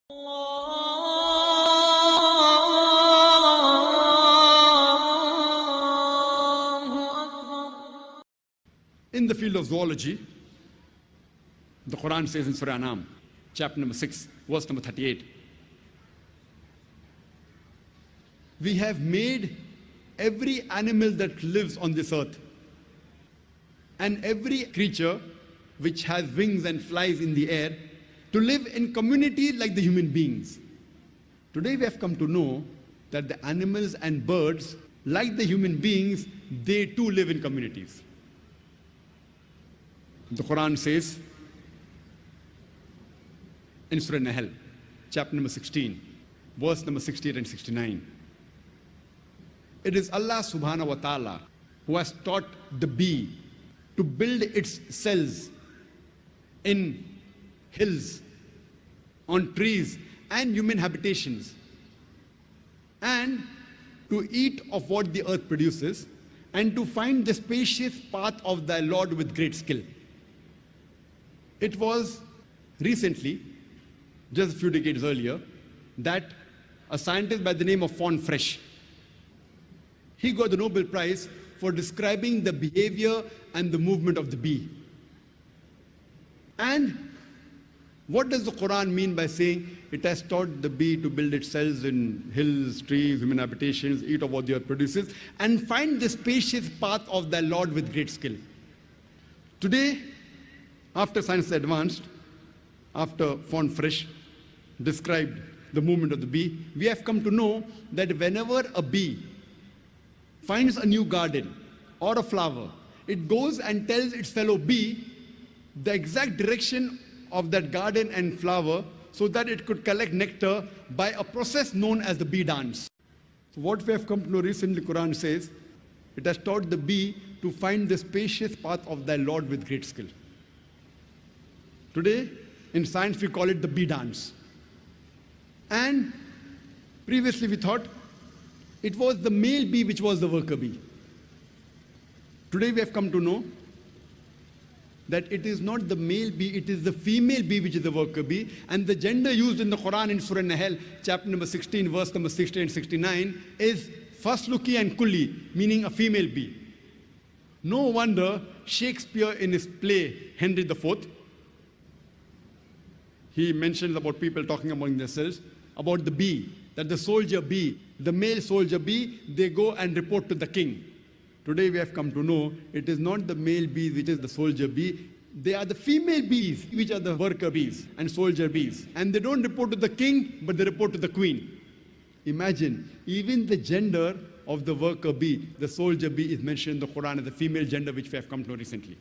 In the field of zoology, the Quran says in Surah Anam, chapter number 6, verse number 38, we have made every animal that lives on this earth and every creature which has wings and flies in the air to live in community like the human beings. Today we have come to know that the animals and birds, like the human beings, they too live in communities. The Quran says in Surah Nahl, chapter number 16, verse number 68 and 69, it is Allah subhanahu wa ta'ala who has taught the bee to build its cells in hills, on trees and human habitations, and to eat of what the earth produces, and to find the spacious path of thy Lord with great skill. It was recently, just a few decades earlier, that a scientist by the name of Von Frisch, he got the Nobel Prize for describing the behavior and the movement of the bee. And what does the Quran mean by saying it has taught the bee to build its cells in hills, trees, human habitations, eat of what the earth produces, and find the spacious path of thy Lord with great skill? Today, after science advanced, after Von Frisch described the movement of the bee, we have come to know that whenever a bee finds a new garden or a flower, it goes and tells its fellow bee the exact direction of that garden and flower so that it could collect nectar by a process known as the bee dance. So what we have come to know recently, Quran says, it has taught the bee to find the spacious path of thy Lord with great skill. Today, in science, we call it the bee dance. And previously we thought it was the male bee which was the worker bee. Today we have come to know that it is not the male bee, it is the female bee which is the worker bee. And the gender used in the Quran in Surah Nahl, chapter number 16, verse number 60 and 69, is fasluki and kulli, meaning a female bee. No wonder Shakespeare in his play, Henry IV, he mentions about people talking among themselves, about the bee, that the soldier bee, the male soldier bee, they go and report to the king. Today we have come to know it is not the male bee which is the soldier bee, they are the female bees which are the worker bees and soldier bees. And they don't report to the king, but they report to the queen. Imagine, even the gender of the worker bee, the soldier bee, is mentioned in the Quran as the female gender which we have come to know recently.